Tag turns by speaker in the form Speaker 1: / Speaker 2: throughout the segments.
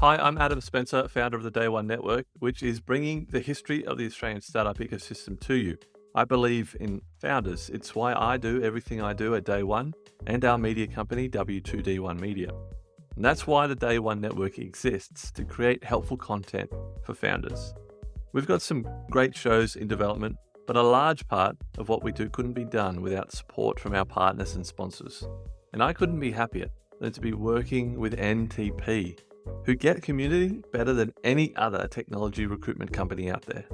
Speaker 1: Hi, I'm Adam Spencer, founder of the Day One Network, which is bringing the history of the Australian startup ecosystem to you. I believe in founders. It's why I do everything I do at Day One and our media company, W2D1 Media. And that's why the Day One Network exists, to create helpful content for founders. We've got some great shows in development, but a large part of what we do couldn't be done without support from our partners and sponsors. And I couldn't be happier than to be working with NTP, who get community better than any other technology recruitment company out there.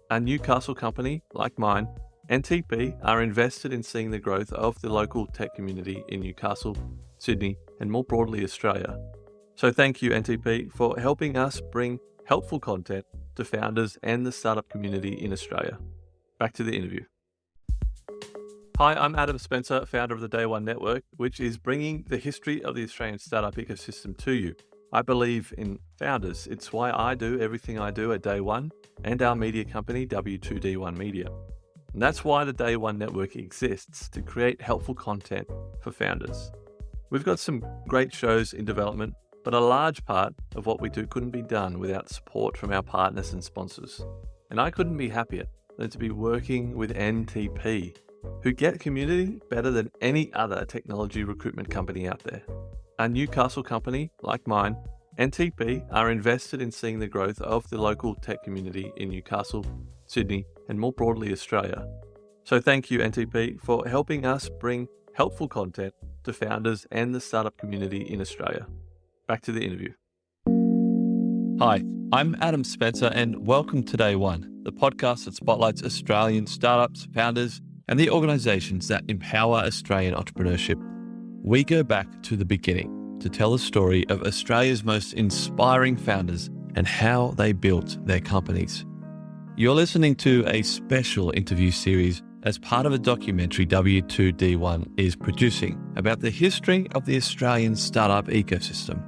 Speaker 1: A Newcastle company like mine, NTP are invested in seeing the growth of the local tech community in Newcastle, Sydney, and more broadly Australia. So thank you, NTP, for helping us bring helpful content to founders and the startup community in Australia. Back to the interview. Hi, I'm Adam Spencer, founder of the Day One Network, which is bringing the history of the Australian startup ecosystem to you. I believe in founders. It's why I do everything I do at Day One and our media company, W2D1 Media. And that's why the Day One Network exists, to create helpful content for founders. We've got some great shows in development, but a large part of what we do couldn't be done without support from our partners and sponsors. And I couldn't be happier than to be working with NTP, who get community better than any other technology recruitment company out there. A Newcastle company like mine, NTP are invested in seeing the growth of the local tech community in Newcastle, Sydney, and more broadly Australia. So thank you, NTP, for helping us bring helpful content to founders and the startup community in Australia. Back to the interview. Hi, I'm Adam Spencer, and welcome to Day One, the podcast that spotlights Australian startups, founders, and the organisations that empower Australian entrepreneurship. We go back to the beginning to tell the story of Australia's most inspiring founders and how they built their companies. You're listening to a special interview series as part of a documentary W2D1 is producing about the history of the Australian startup ecosystem.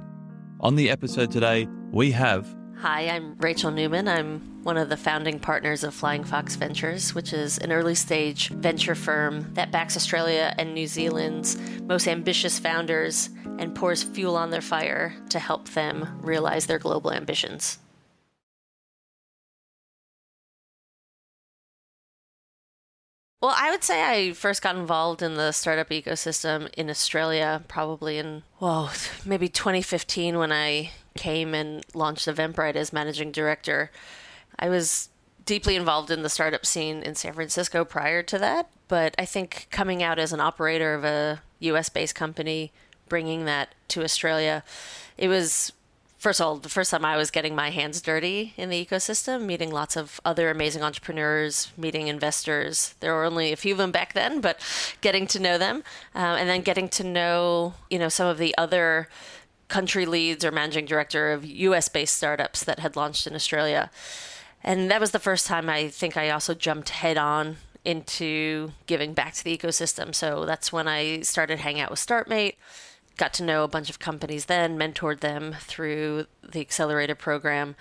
Speaker 1: On the episode today, we have...
Speaker 2: Hi, I'm Rachael Neumann. I'm one of the founding partners of Flying Fox Ventures, which is an early stage venture firm that backs Australia and New Zealand's most ambitious founders and pours fuel on their fire to help them realize their global ambitions. Well, I would say I first got involved in the startup ecosystem in Australia probably in, maybe 2015 when I came and launched Eventbrite as managing director. I was deeply involved in the startup scene in San Francisco prior to that, but I think coming out as an operator of a US-based company, bringing that to Australia, it was, first of all, the first time I was getting my hands dirty in the ecosystem, meeting lots of other amazing entrepreneurs, meeting investors. There were only a few of them back then, but getting to know them, and then getting to know, some of the other country leads or managing director of US-based startups that had launched in Australia. And that was the first time I think I also jumped head on into giving back to the ecosystem. So that's when I started hanging out with StartMate, got to know a bunch of companies then, mentored them through the accelerator program.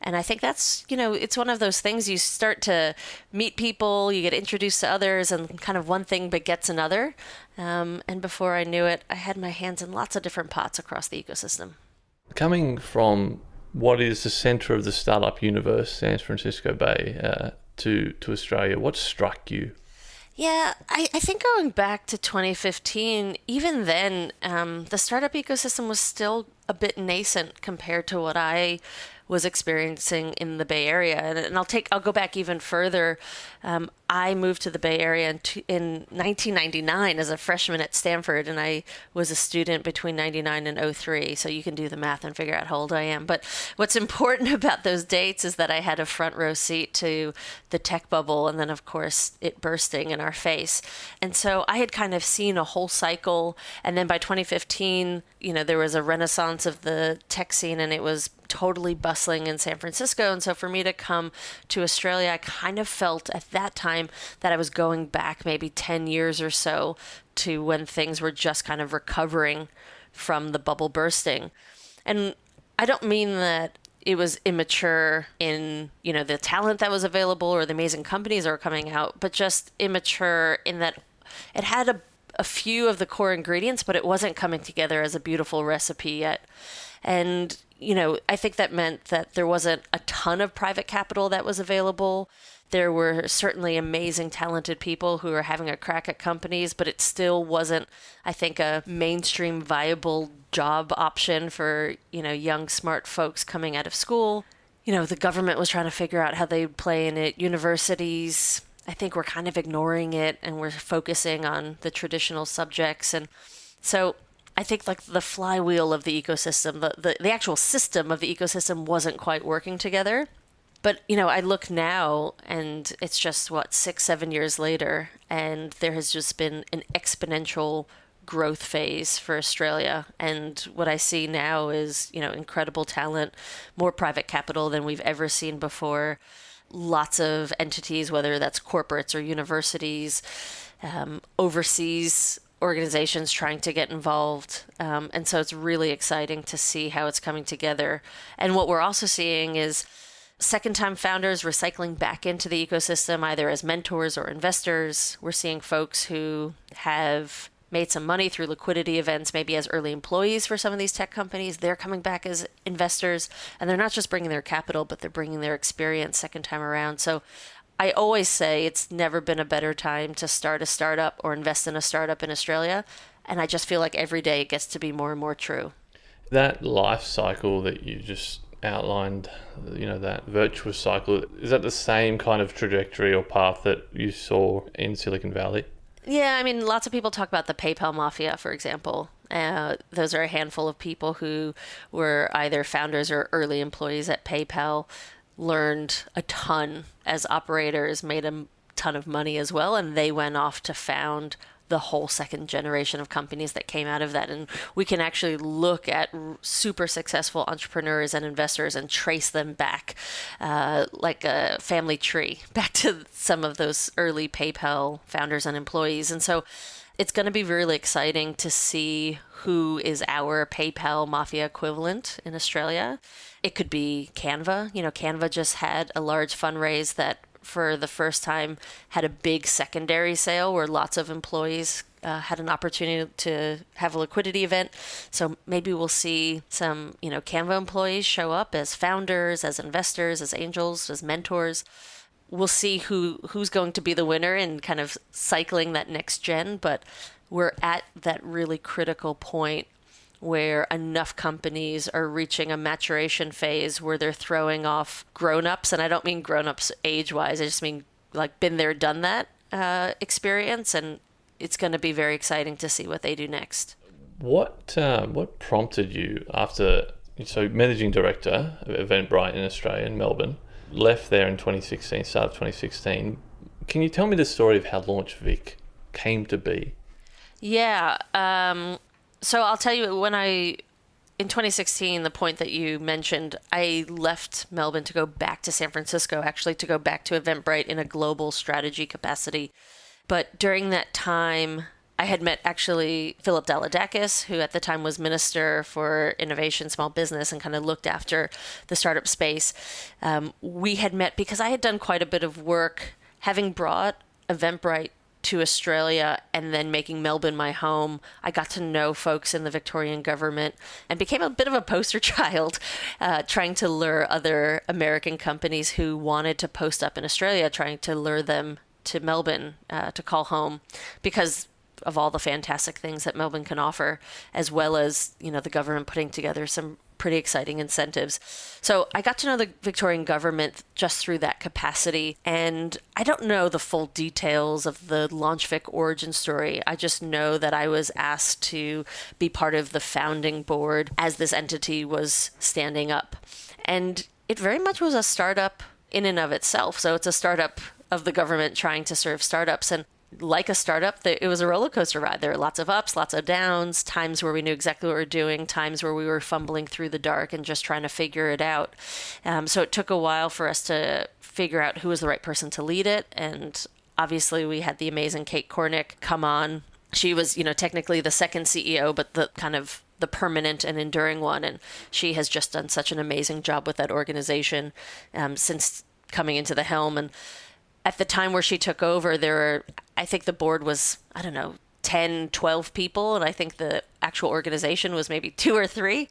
Speaker 2: And I think that's, it's one of those things you start to meet people, you get introduced to others, and kind of one thing begets another. And before I knew it, I had my hands in lots of different pots across the ecosystem.
Speaker 1: Coming from what is the centre of the startup universe, San Francisco Bay, to Australia, what struck you?
Speaker 2: Yeah, I think going back to 2015, even then, the startup ecosystem was still a bit nascent compared to what I was experiencing in the Bay Area. And I'll go back even further. I moved to the Bay Area in 1999 as a freshman at Stanford, and I was a student between 99 and 03. So you can do the math and figure out how old I am. But what's important about those dates is that I had a front row seat to the tech bubble, and then of course it bursting in our face. And so I had kind of seen a whole cycle. And then by 2015, there was a renaissance of the tech scene, and it was totally bustling in San Francisco. And so for me to come to Australia, I kind of felt at that time that I was going back maybe 10 years or so to when things were just kind of recovering from the bubble bursting. And I don't mean that it was immature in, the talent that was available or the amazing companies that were coming out, but just immature in that it had a few of the core ingredients, but it wasn't coming together as a beautiful recipe yet. And, I think that meant that there wasn't a ton of private capital that was available. There were certainly amazing, talented people who were having a crack at companies, but it still wasn't, I think, a mainstream viable job option for, young, smart folks coming out of school. The government was trying to figure out how they'd play in it. Universities, I think, we're kind of ignoring it, and we're focusing on the traditional subjects. And so I think like the flywheel of the ecosystem, the actual system of the ecosystem wasn't quite working together. But, I look now and it's just, 6, 7 years later, and there has just been an exponential growth phase for Australia. And what I see now is, incredible talent, more private capital than we've ever seen before, lots of entities, whether that's corporates or universities, overseas organizations trying to get involved. And so it's really exciting to see how it's coming together. And what we're also seeing is second-time founders recycling back into the ecosystem, either as mentors or investors. We're seeing folks who have made some money through liquidity events, maybe as early employees for some of these tech companies. They're coming back as investors, and they're not just bringing their capital, but they're bringing their experience second time around. So I always say it's never been a better time to start a startup or invest in a startup in Australia. And I just feel like every day it gets to be more and more true.
Speaker 1: That life cycle that you just outlined, that virtuous cycle, is that the same kind of trajectory or path that you saw in Silicon Valley?
Speaker 2: Yeah, I mean, lots of people talk about the PayPal mafia, for example. Those are a handful of people who were either founders or early employees at PayPal, learned a ton as operators, made a ton of money as well, and they went off to found the whole second generation of companies that came out of that. And we can actually look at super successful entrepreneurs and investors and trace them back like a family tree, back to some of those early PayPal founders and employees. And so it's going to be really exciting to see who is our PayPal mafia equivalent in Australia. It could be Canva. Canva just had a large fundraise that for the first time had a big secondary sale where lots of employees had an opportunity to have a liquidity event. So maybe we'll see some, Canva employees show up as founders, as investors, as angels, as mentors. We'll see who's going to be the winner in kind of cycling that next gen. But we're at that really critical point where enough companies are reaching a maturation phase where they're throwing off grown-ups. And I don't mean grown-ups age-wise. I just mean like been there, done that experience. And it's going to be very exciting to see what they do next.
Speaker 1: What prompted you so managing director of Eventbrite in Australia, in Melbourne, left there in 2016, start of 2016. Can you tell me the story of how Launch Vic came to be?
Speaker 2: Yeah. So I'll tell you, in 2016, the point that you mentioned, I left Melbourne to go back to San Francisco, actually to go back to Eventbrite in a global strategy capacity. But during that time, I had met actually Philip Dalidakis, who at the time was Minister for Innovation, Small Business, and kind of looked after the startup space. We had met because I had done quite a bit of work, having brought Eventbrite to Australia and then making Melbourne my home. I got to know folks in the Victorian government and became a bit of a poster child, trying to lure other American companies who wanted to post up in Australia, trying to lure them to Melbourne to call home because of all the fantastic things that Melbourne can offer, as well as, the government putting together some pretty exciting incentives. So I got to know the Victorian government just through that capacity. And I don't know the full details of the LaunchVic origin story. I just know that I was asked to be part of the founding board as this entity was standing up. And it very much was a startup in and of itself. So it's a startup of the government trying to serve startups. And like a startup, it was a roller coaster ride. There were lots of ups, lots of downs, times where we knew exactly what we were doing, times where we were fumbling through the dark and just trying to figure it out. So it took a while for us to figure out who was the right person to lead it. And obviously we had the amazing Kate Cornick come on. She was, technically the second CEO, but the kind of the permanent and enduring one. And she has just done such an amazing job with that organization since coming into the helm. And at the time where she took over, I think the board was, 10, 12 people, and I think the actual organization was maybe 2 or 3.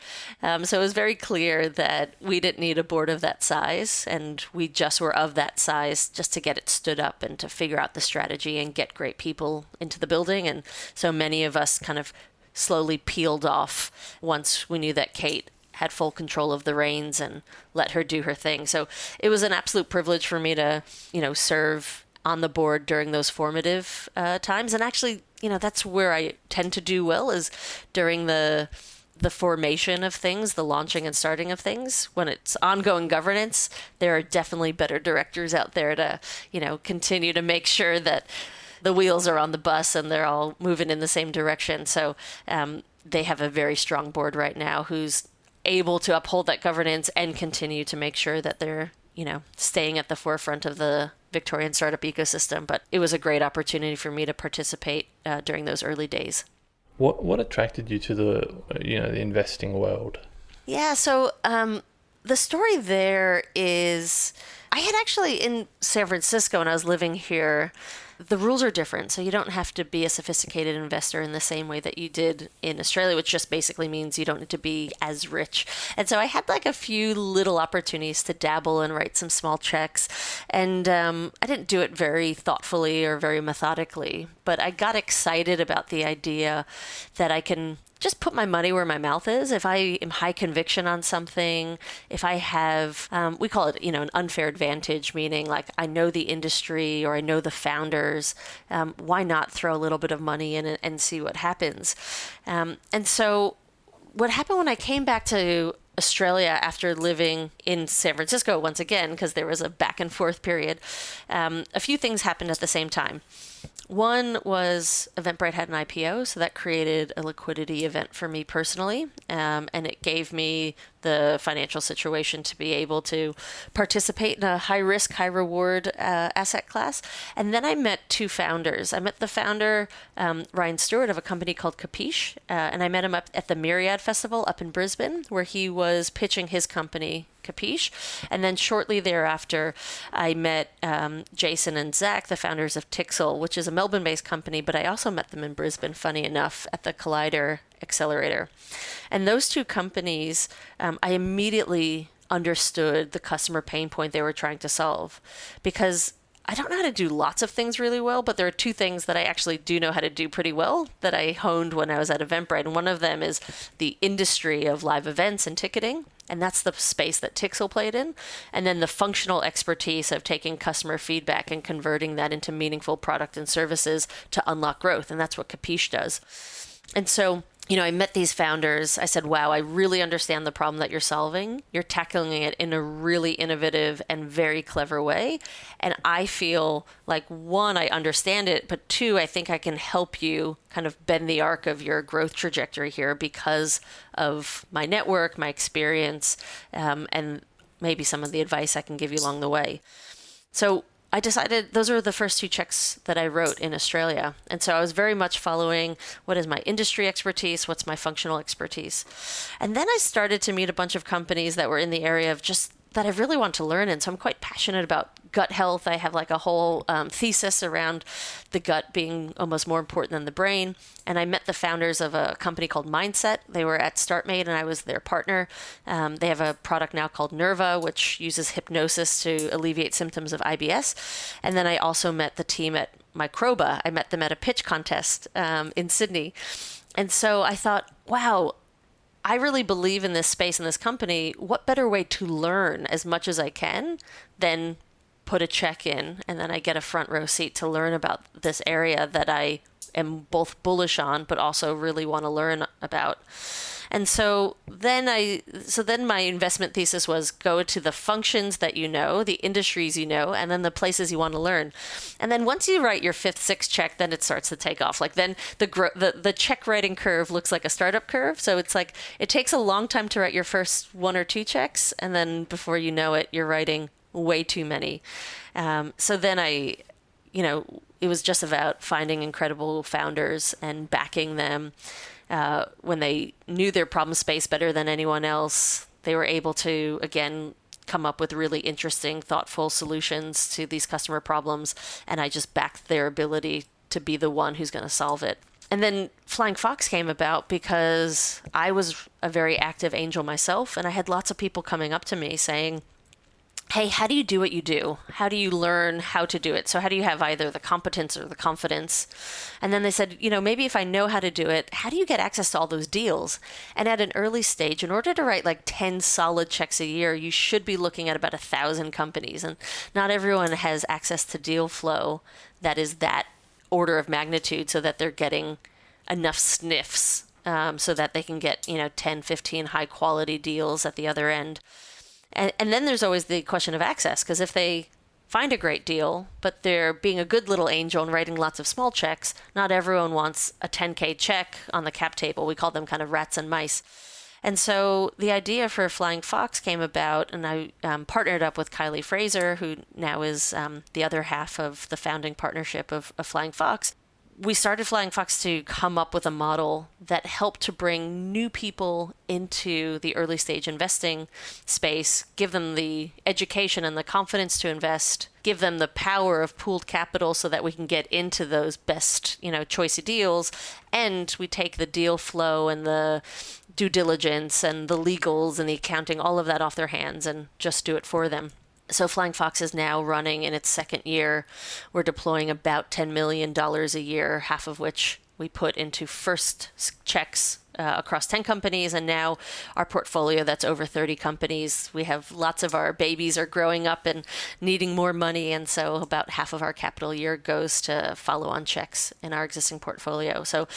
Speaker 2: So it was very clear that we didn't need a board of that size, and we just were of that size just to get it stood up and to figure out the strategy and get great people into the building. And so many of us kind of slowly peeled off once we knew that Kate had full control of the reins and let her do her thing. So it was an absolute privilege for me to, serve on the board during those formative times. And actually, that's where I tend to do well, is during the formation of things, the launching and starting of things. When it's ongoing governance, there are definitely better directors out there to, continue to make sure that the wheels are on the bus and they're all moving in the same direction. So they have a very strong board right now who's able to uphold that governance and continue to make sure that they're, staying at the forefront of the Victorian startup ecosystem. But it was a great opportunity for me to participate during those early days.
Speaker 1: What attracted you to the investing world?
Speaker 2: Yeah, so the story there is, I had actually in San Francisco when I was living here, the rules are different. So you don't have to be a sophisticated investor in the same way that you did in Australia, which just basically means you don't need to be as rich. And so I had like a few little opportunities to dabble and write some small checks. And I didn't do it very thoughtfully or very methodically, but I got excited about the idea that I can just put my money where my mouth is. If I am high conviction on something, if I have, we call it, an unfair advantage, meaning like I know the industry or I know the founders, why not throw a little bit of money in and see what happens? And so what happened when I came back to Australia after living in San Francisco once again, because there was a back and forth period, a few things happened at the same time. One was Eventbrite had an IPO, so that created a liquidity event for me personally, and it gave me the financial situation to be able to participate in a high risk, high reward asset class. And then I met 2 founders. I met the founder, Ryan Stewart, of a company called Capiche, and I met him up at the Myriad Festival up in Brisbane, where he was pitching his company, Capiche. And then shortly thereafter, I met Jason and Zach, the founders of Tixel, which is a Melbourne-based company, but I also met them in Brisbane, funny enough, at the Collider Accelerator. And those 2 companies, I immediately understood the customer pain point they were trying to solve, because I don't know how to do lots of things really well, but there are 2 things that I actually do know how to do pretty well that I honed when I was at Eventbrite. And one of them is the industry of live events and ticketing. And that's the space that Tixel played in. And then the functional expertise of taking customer feedback and converting that into meaningful product and services to unlock growth. And that's what Capiche does. And so, I met these founders. I said, wow, I really understand the problem that you're solving. You're tackling it in a really innovative and very clever way. And I feel like, 1, I understand it, but 2, I think I can help you kind of bend the arc of your growth trajectory here because of my network, my experience, and maybe some of the advice I can give you along the way. So I decided those are the first 2 checks that I wrote in Australia. And so I was very much following what is my industry expertise, what's my functional expertise. And then I started to meet a bunch of companies that were in the area of just that I really want to learn in. So I'm quite passionate about gut health. I have like a whole thesis around the gut being almost more important than the brain. And I met the founders of a company called Mindset. They were at StartMate and I was their partner. They have a product now called Nerva, which uses hypnosis to alleviate symptoms of IBS. And then I also met the team at Microba. I met them at a pitch contest in Sydney. And so I thought, wow, I really believe in this space and this company. What better way to learn as much as I can than put a check in, and then I get a front row seat to learn about this area that I am both bullish on, but also really want to learn about. And so then my investment thesis was go to the functions that you know, the industries you know, and then the places you want to learn. And then once you write your 5th, 6th check, then it starts to take off. Like then the check writing curve looks like a startup curve. So it's like it takes a long time to write your first 1 or 2 checks, and then before you know it, you're writing way too many. So then it was just about finding incredible founders and backing them. When they knew their problem space better than anyone else, they were able to, again, come up with really interesting, thoughtful solutions to these customer problems. And I just backed their ability to be the one who's going to solve it. And then Flying Fox came about because I was a very active angel myself, and I had lots of people coming up to me saying, hey, how do you do what you do? How do you learn how to do it? So how do you have either the competence or the confidence? And then they said, maybe if I know how to do it, how do you get access to all those deals? And at an early stage, in order to write like 10 solid checks a year, you should be looking at about 1,000 companies. And not everyone has access to deal flow that is that order of magnitude so that they're getting enough sniffs so that they can get, 10, 15 high quality deals at the other end. And then there's always the question of access, because if they find a great deal, but they're being a good little angel and writing lots of small checks, not everyone wants a 10K check on the cap table. We call them kind of rats and mice. And so the idea for Flying Fox came about, and I partnered up with Kylie Fraser, who now is the other half of the founding partnership of Flying Fox. We started Flying Fox to come up with a model that helped to bring new people into the early stage investing space, give them the education and the confidence to invest, give them the power of pooled capital so that we can get into those best, choicey deals. And we take the deal flow and the due diligence and the legals and the accounting, all of that off their hands and just do it for them. So Flying Fox is now running in its second year. We're deploying about $10 million a year, half of which we put into first checks across 10 companies. And now our portfolio, that's over 30 companies. We have lots of our babies are growing up and needing more money. And so about half of our capital year goes to follow-on checks in our existing portfolio. So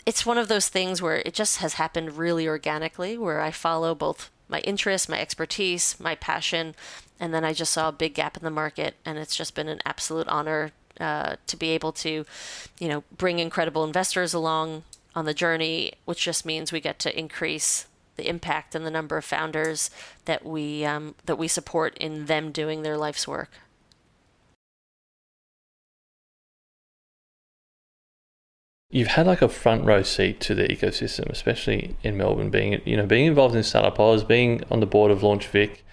Speaker 2: it's one of those things where it just has happened really organically, where I follow both my interest, my expertise, my passion, and then I just saw a big gap in the market, and it's just been an absolute honor to be able to, bring incredible investors along on the journey, which just means we get to increase the impact and the number of founders that we support in them doing their life's work.
Speaker 1: You've had like a front row seat to the ecosystem, especially in Melbourne, being involved in Startup Oz, being on the board of Launch Vic,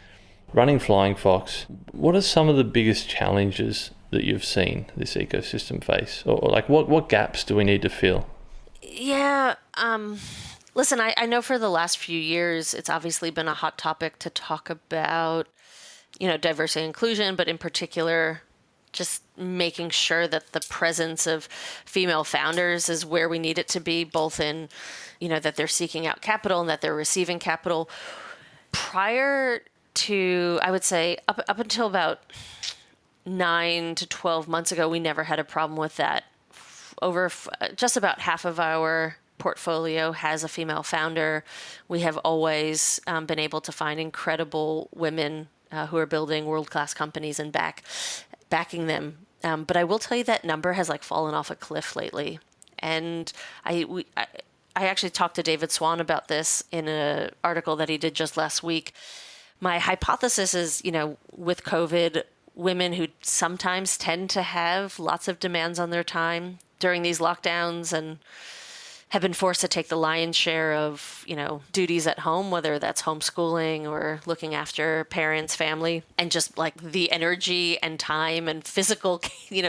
Speaker 1: running Flying Fox. What are some of the biggest challenges that you've seen this ecosystem face? Or like what gaps do we need to fill?
Speaker 2: Yeah. Listen, I know for the last few years, it's obviously been a hot topic to talk about, diversity and inclusion, but in particular, just making sure that the presence of female founders is where we need it to be, both in, that they're seeking out capital and that they're receiving capital. Prior to, I would say, up until about 9 to 12 months ago, we never had a problem with that. Just about half of our portfolio has a female founder. We have always been able to find incredible women who are building world-class companies and backing them. But I will tell you that number has fallen off a cliff lately. And I actually talked to David Swan about this in an article that he did just last week. My hypothesis is, with COVID, women who sometimes tend to have lots of demands on their time during these lockdowns and have been forced to take the lion's share of, duties at home, whether that's homeschooling or looking after parents, family, and just the energy and time and physical,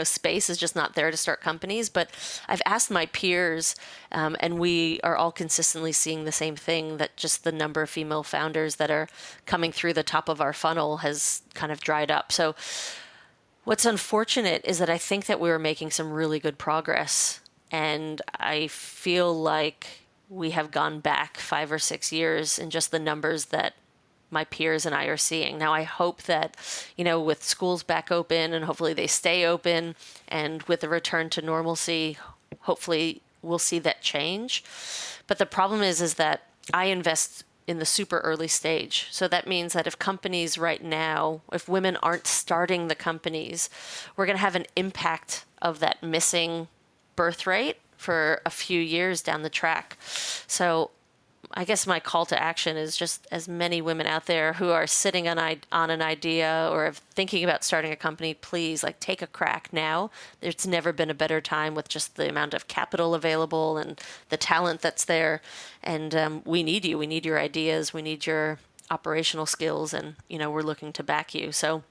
Speaker 2: space is just not there to start companies. But I've asked my peers, and we are all consistently seeing the same thing, that just the number of female founders that are coming through the top of our funnel has kind of dried up. So what's unfortunate is that I think that we were making some really good progress. And I feel like we have gone back 5 or 6 years in just the numbers that my peers and I are seeing. Now, I hope that, with schools back open and hopefully they stay open, and with the return to normalcy, hopefully we'll see that change. But the problem is that I invest in the super early stage. So that means that if companies right now, if women aren't starting the companies, we're going to have an impact of that missing birth rate for a few years down the track. So I guess my call to action is just as many women out there who are sitting on an idea or are thinking about starting a company, please take a crack now. There's never been a better time with just the amount of capital available and the talent that's there. And we need you. We need your ideas. We need your operational skills. And, we're looking to back you. So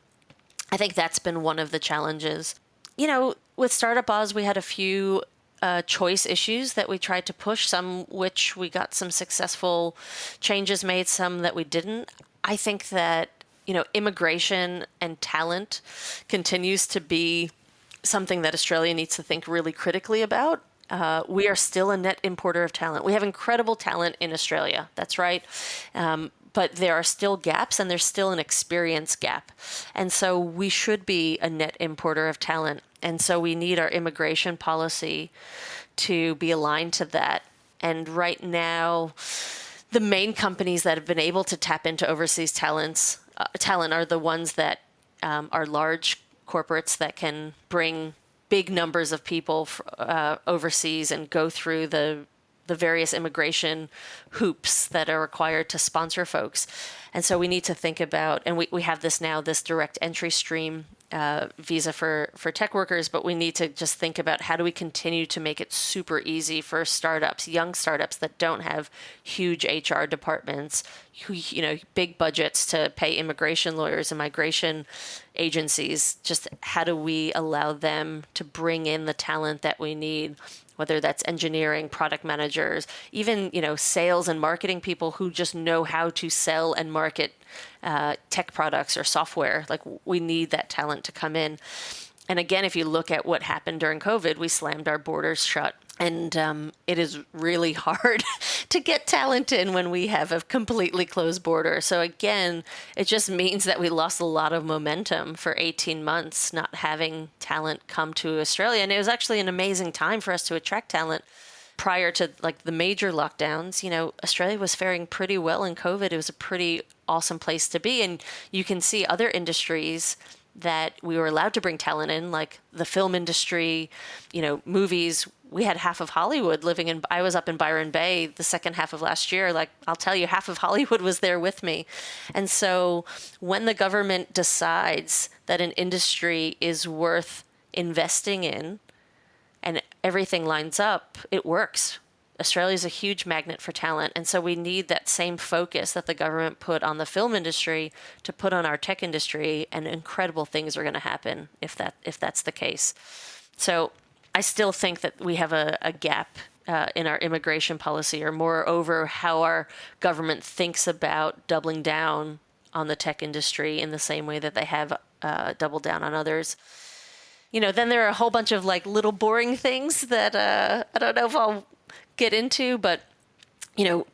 Speaker 2: I think that's been one of the challenges. With Startup Oz, we had a few choice issues that we tried to push, some which we got some successful changes made, some that we didn't. I think that, immigration and talent continues to be something that Australia needs to think really critically about. We are still a net importer of talent. We have incredible talent in Australia. That's right. But there are still gaps, and there's still an experience gap. And so we should be a net importer of talent. And so we need our immigration policy to be aligned to that. And right now, the main companies that have been able to tap into overseas talent are the ones that are large corporates that can bring big numbers of people overseas and go through the various immigration hoops that are required to sponsor folks. And so we need to think about, and we have this now, this direct entry stream visa for tech workers, but we need to just think about how do we continue to make it super easy for startups, young startups that don't have huge HR departments, big budgets to pay immigration lawyers and migration agencies. Just how do we allow them to bring in the talent that we need, whether that's engineering, product managers, even, sales and marketing people who just know how to sell and market tech products or software. Like, we need that talent to come in. And again, if you look at what happened during COVID, we slammed our borders shut. And it is really hard to get talent in when we have a completely closed border. So again, it just means that we lost a lot of momentum for 18 months, not having talent come to Australia. And it was actually an amazing time for us to attract talent. Prior to the major lockdowns, Australia was faring pretty well in COVID. It was a pretty awesome place to be. And you can see other industries that we were allowed to bring talent in, like the film industry, movies. We had half of Hollywood living in, I was up in Byron Bay the second half of last year. I'll tell you, half of Hollywood was there with me. And so when the government decides that an industry is worth investing in and everything lines up, it works. Australia is a huge magnet for talent. And so we need that same focus that the government put on the film industry to put on our tech industry, and incredible things are going to happen if that's the case. So I still think that we have a gap in our immigration policy, or moreover, how our government thinks about doubling down on the tech industry in the same way that they have doubled down on others. Then there are a whole bunch of little boring things that I don't know if I'll get into, but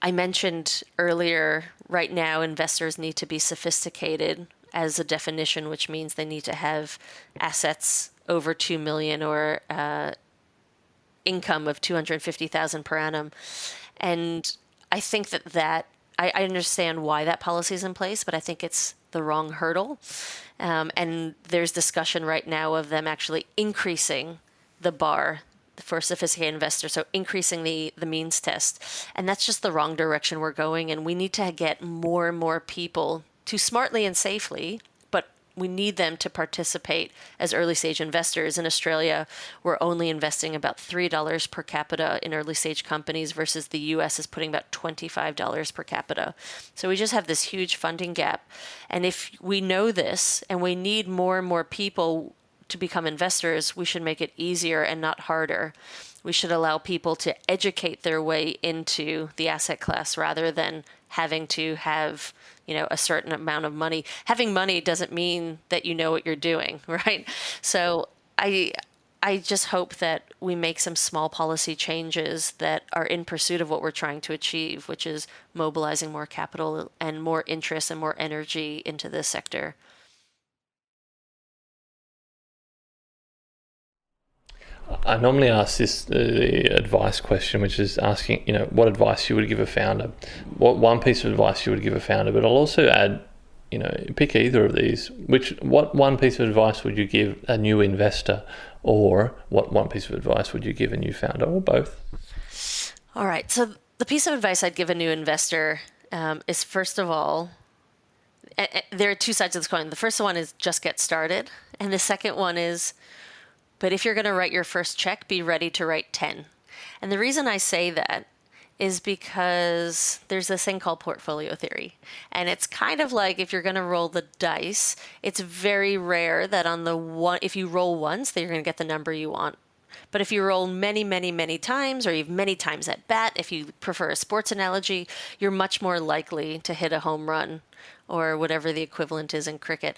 Speaker 2: I mentioned earlier, right now investors need to be sophisticated as a definition, which means they need to have assets over 2 million or income of 250,000 per annum. And I think that I understand why that policy is in place, but I think it's the wrong hurdle. And there's discussion right now of them actually increasing the bar for sophisticated investors, so increasing the means test. And that's just the wrong direction we're going. And we need to get more and more people to smartly and safely, but we need them to participate as early stage investors. In Australia, we're only investing about $3 per capita in early stage companies versus the US is putting about $25 per capita. So we just have this huge funding gap. And if we know this and we need more and more people to become investors, we should make it easier and not harder. We should allow people to educate their way into the asset class rather than having to have, a certain amount of money. Having money doesn't mean that you know what you're doing, right? So I just hope that we make some small policy changes that are in pursuit of what we're trying to achieve, which is mobilizing more capital and more interest and more energy into this sector.
Speaker 1: I normally ask this the advice question, which is asking, what advice you would give a founder, what one piece of advice you would give a founder. But I'll also add, pick either of these. What one piece of advice would you give a new investor, or what one piece of advice would you give a new founder, or both?
Speaker 2: All right. So the piece of advice I'd give a new investor is, first of all, there are two sides of this coin. The first one is just get started, and the second one is, but if you're going to write your first check, be ready to write 10. And the reason I say that is because there's this thing called portfolio theory. And it's kind of like if you're going to roll the dice, it's very rare that on the one, if you roll once, that you're going to get the number you want. But if you roll many, many, many times, or you've many times at bat, if you prefer a sports analogy, you're much more likely to hit a home run or whatever the equivalent is in cricket.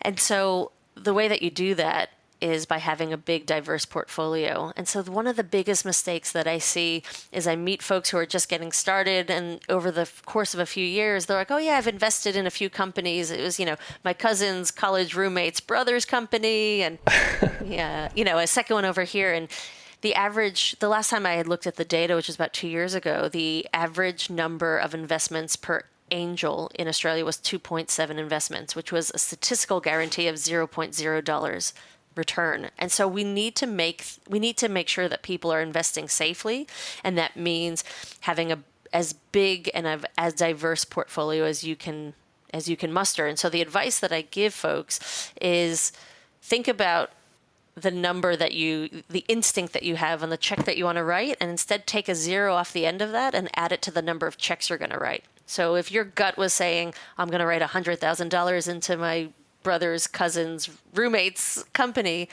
Speaker 2: And so the way that you do that is by having a big, diverse portfolio. And so one of the biggest mistakes that I see is I meet folks who are just getting started, and over the course of a few years, they're like, oh yeah, I've invested in a few companies. It was, my cousin's college roommate's brother's company, and yeah, a second one over here. And the last time I had looked at the data, which was about 2 years ago, the average number of investments per angel in Australia was 2.7 investments, which was a statistical guarantee of $0.0 return. And so we need to make sure that people are investing safely, and that means having as big and as diverse portfolio as you can muster. And so the advice that I give folks is think about the number the instinct that you have on the check that you want to write, and instead take a zero off the end of that and add it to the number of checks you're going to write. So if your gut was saying, I'm going to write $100,000 into my brother's cousin's roommate's company,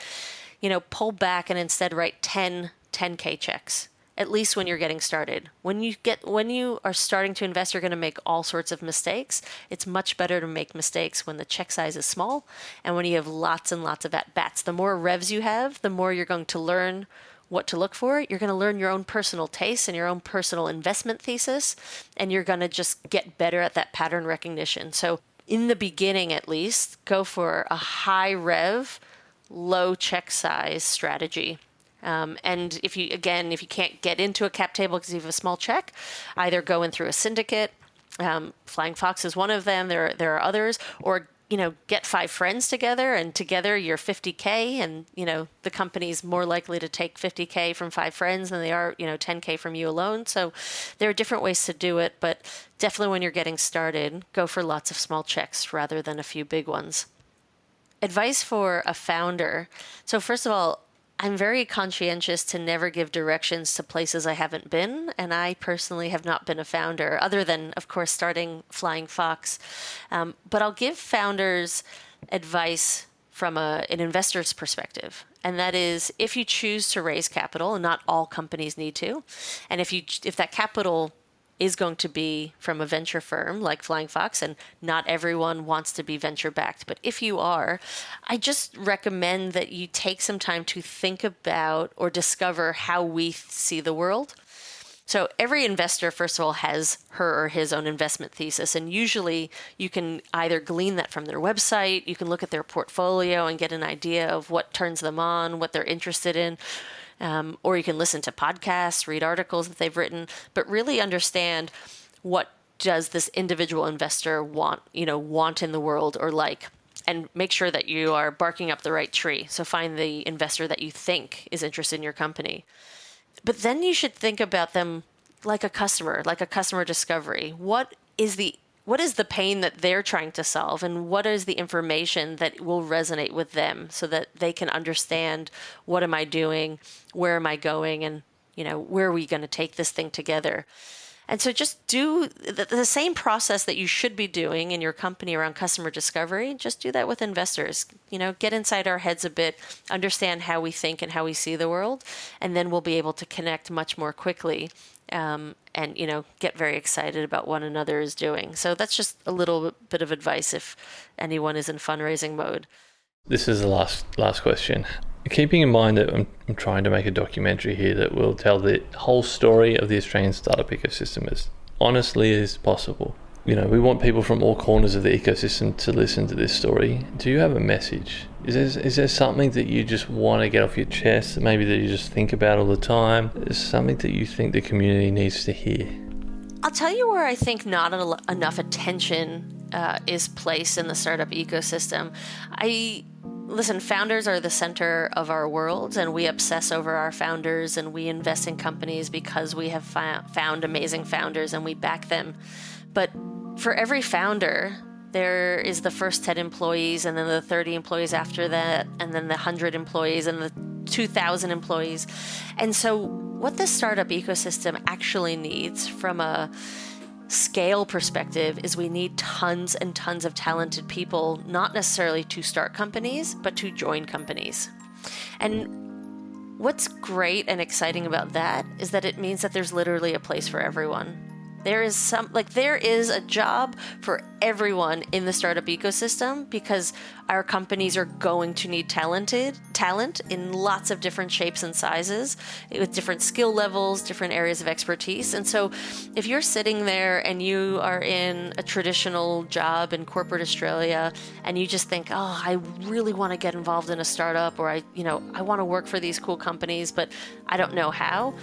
Speaker 2: pull back and instead write 10K checks, at least when you're getting started. When you are starting to invest, you're going to make all sorts of mistakes. It's much better to make mistakes when the check size is small and when you have lots and lots of at-bats. The more revs you have, the more you're going to learn what to look for. You're going to learn your own personal taste and your own personal investment thesis, and you're going to just get better at that pattern recognition. So in the beginning, at least, go for a high rev, low check size strategy. And if you can't get into a cap table because you have a small check, either go in through a syndicate. Flying Fox is one of them. There are others, or get 5 friends together, and together you're 50K, and the company's more likely to take 50K from 5 friends than they are 10K from you alone. So there are different ways to do it, but definitely when you're getting started, go for lots of small checks rather than a few big ones. Advice for a founder. So first of all, I'm very conscientious to never give directions to places I haven't been, and I personally have not been a founder, other than, of course, starting Flying Fox. But I'll give founders advice from an investor's perspective, and that is, if you choose to raise capital, and not all companies need to, and if that capital is going to be from a venture firm like Flying Fox, and not everyone wants to be venture backed. But if you are, I just recommend that you take some time to think about or discover how we see the world. So every investor, first of all, has her or his own investment thesis. And usually you can either glean that from their website, you can look at their portfolio and get an idea of what turns them on, what they're interested in. Or you can listen to podcasts, read articles that they've written, but really understand what does this individual investor want in the world, or like, and make sure that you are barking up the right tree. So find the investor that you think is interested in your company. But then you should think about them like a customer discovery. What is the pain that they're trying to solve, and what is the information that will resonate with them so that they can understand, what am I doing, where am I going, and where are we going to take this thing together? And so just do the same process that you should be doing in your company around customer discovery. Just do that with investors. Get inside our heads a bit, understand how we think and how we see the world, and then we'll be able to connect much more quickly. And get very excited about what another is doing. So that's just a little bit of advice if anyone is in fundraising mode.
Speaker 1: This is the last question. Keeping in mind that I'm trying to make a documentary here that will tell the whole story of the Australian startup ecosystem as honestly as possible. We want people from all corners of the ecosystem to listen to this story. Do you have a message? Is there something that you just want to get off your chest, maybe that you just think about all the time? Is something that you think the community needs to hear?
Speaker 2: I'll tell you where I think not enough attention is placed in the startup ecosystem. Listen, founders are the center of our world, and we obsess over our founders, and we invest in companies because we have found amazing founders and we back them. But for every founder, there is the first 10 employees, and then the 30 employees after that, and then the 100 employees, and the 2,000 employees. And so what the startup ecosystem actually needs from a scale perspective is we need tons and tons of talented people, not necessarily to start companies, but to join companies. And What's great and exciting about that is that it means that there's literally a place for everyone. There is a job for everyone in the startup ecosystem, because our companies are going to need talent in lots of different shapes and sizes with different skill levels, different areas of expertise. And so if you're sitting there and you are in a traditional job in corporate Australia and you just think, oh, I really want to get involved in a startup, or I want to work for these cool companies, but I don't know how,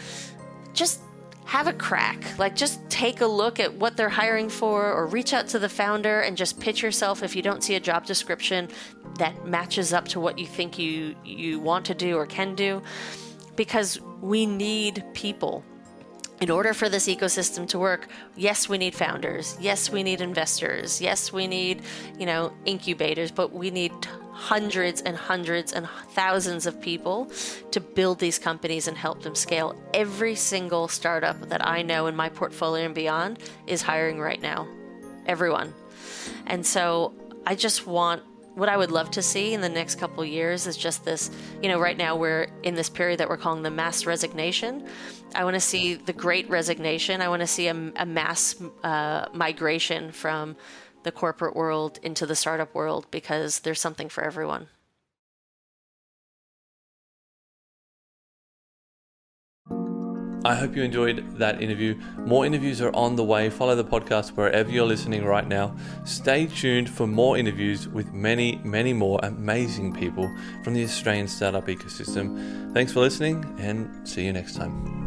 Speaker 2: just have a crack. Just take a look at what they're hiring for, or reach out to the founder and just pitch yourself if you don't see a job description that matches up to what you think you want to do or can do, because we need people. In order for this ecosystem to work, yes, we need founders. Yes, we need investors. Yes, we need, incubators, but we need hundreds and hundreds and thousands of people to build these companies and help them scale. Every single startup that I know in my portfolio and beyond is hiring right now. Everyone. And so I just want, what I would love to see in the next couple of years is just this, right now we're in this period that we're calling the mass resignation. I want to see the great resignation. I want to see a mass migration from the corporate world into the startup world, because there's something for everyone.
Speaker 1: I hope you enjoyed that interview. More interviews are on the way. Follow the podcast wherever you're listening right now. Stay tuned for more interviews with many, many more amazing people from the Australian startup ecosystem. Thanks for listening, and see you next time.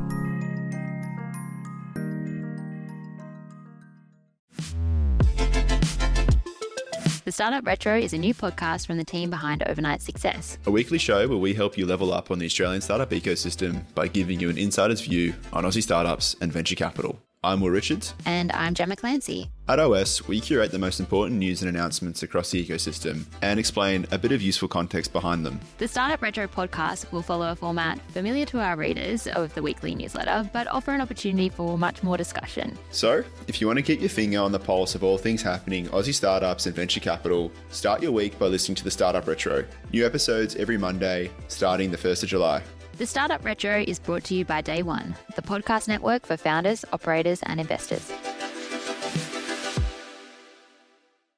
Speaker 3: The Startup Retro is a new podcast from the team behind Overnight Success.
Speaker 4: A weekly show where we help you level up on the Australian startup ecosystem by giving you an insider's view on Aussie startups and venture capital. I'm Will Richards.
Speaker 3: And I'm Gemma Clancy.
Speaker 4: At OS, we curate the most important news and announcements across the ecosystem and explain a bit of useful context behind them.
Speaker 3: The Startup Retro podcast will follow a format familiar to our readers of the weekly newsletter, but offer an opportunity for much more discussion.
Speaker 4: So, if you want to keep your finger on the pulse of all things happening Aussie startups and venture capital, start your week by listening to the Startup Retro. New episodes every Monday, starting the 1st of July.
Speaker 3: The Startup Retro is brought to you by Day One, the podcast network for founders, operators, and investors.